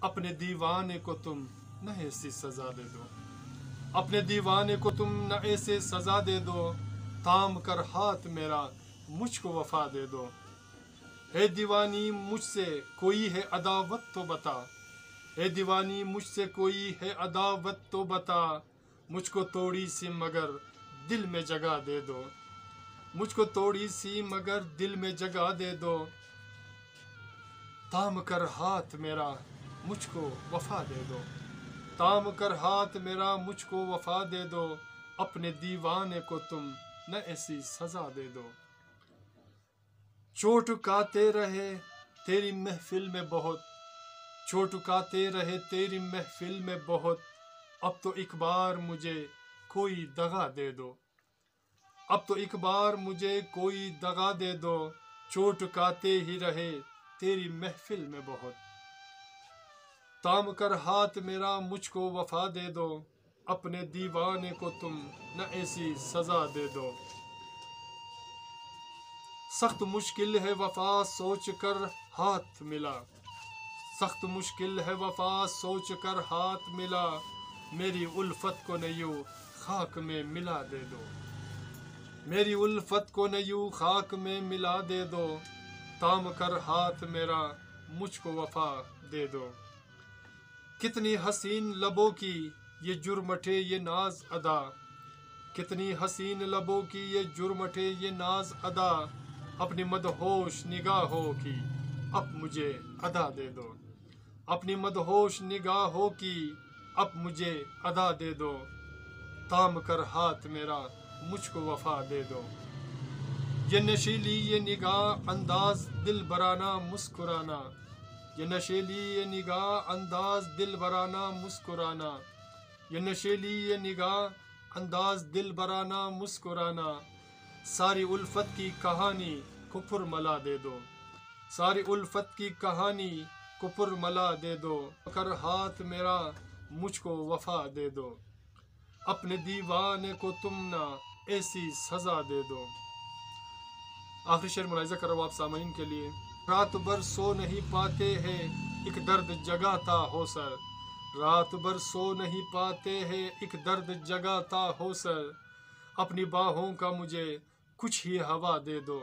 अपने दीवाने को तुम न ऐसी सजा दे दो, अपने दीवाने को तुम न ऐसे सजा दे दो, थाम कर हाथ मेरा मुझको वफा दे दो। है दीवानी मुझसे कोई है अदावत तो बता, है दीवानी मुझसे कोई है अदावत तो बता, मुझको थोड़ी सी मगर दिल में जगह दे दो, मुझको थोड़ी सी मगर दिल में जगह दे दो, थाम कर हाथ मेरा मुझको वफा दे दो, थाम कर हाथ मेरा मुझको वफा दे दो, अपने दीवाने को तुम न ऐसी सजा दे दो। चोट काते रहे तेरी महफिल में बहुत, चोट काते रहे तेरी महफिल में बहुत, अब तो एक बार मुझे कोई दगा दे दो, अब तो एक बार मुझे कोई दगा दे दो, चोट काते ही रहे तेरी महफिल में बहुत, थाम कर हाथ मेरा मुझको वफा दे दो, अपने दीवाने को तुम न ऐसी सजा दे दो। सख्त मुश्किल है वफा सोच कर हाथ मिला, सख्त मुश्किल है वफा सोच कर हाथ मिला, मेरी उल्फत को न यूं खाक में मिला दे दो, मेरी उल्फत को न यूं खाक में मिला दे दो, थाम कर हाथ मेरा मुझको वफा दे दो। कितनी हसीन लबों की ये जुर्मठे ये नाज अदा, कितनी हसीन लबों की ये जुर्मठे ये नाज अदा, अपनी मदहोश निगाहों की अब मुझे अदा दे दो, अपनी मदहोश निगाहों की अब मुझे अदा दे दो, थाम कर हाथ मेरा मुझको वफा दे दो। ये नशीली ये निगाह अंदाज दिल बराना मुस्कुराना, ये नशीली ये निगाह अंदाज दिल बराना मुस्कुराना, ये नशीली ये निगाह अंदाज दिल बराना मुस्कुराना, सारी उल्फत की कहानी को पुरमला दे दो, सारी उल्फत की कहानी को पुरमला दे दो, कर हाथ मेरा मुझको वफा दे दो, अपने दीवाने को तुम ना ऐसी सजा दे दो। आखिरी शेर मुलाहिजा कर रहा हूँ आप सामीन के लिए। रात भर सो नहीं पाते हैं एक दर्द जगाता हो सर, रात भर सो नहीं पाते हैं एक दर्द जगाता हो सर, अपनी बाहों का मुझे कुछ ही हवा दे दो,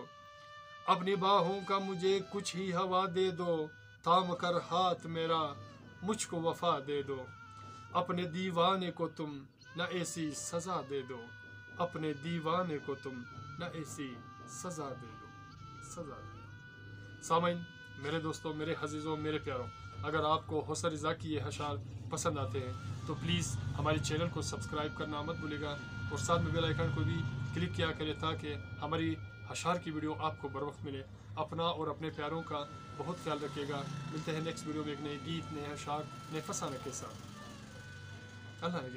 अपनी बाहों का मुझे कुछ ही हवा दे दो, थाम कर हाथ मेरा मुझको वफा दे दो, अपने दीवाने को तुम न ऐसी सजा दे दो, अपने दीवाने को तुम न ऐसी सजा दे दो, सजा दे दो। सामीन, मेरे दोस्तों, मेरे हजीज़ों, मेरे प्यारों, अगर आपको हौसर रज़ा की ये अशार पसंद आते हैं तो प्लीज़ हमारे चैनल को सब्सक्राइब करना मत भूलिएगा और साथ में बेल आइकन को भी क्लिक किया करें ताकि हमारी अशार की वीडियो आपको बर वक्त मिले। अपना और अपने प्यारों का बहुत ख्याल रखिएगा। मिलते हैं नेक्स्ट वीडियो में एक नए गीत, नए अशार, नए फसाने के साथ। अल्लाह ने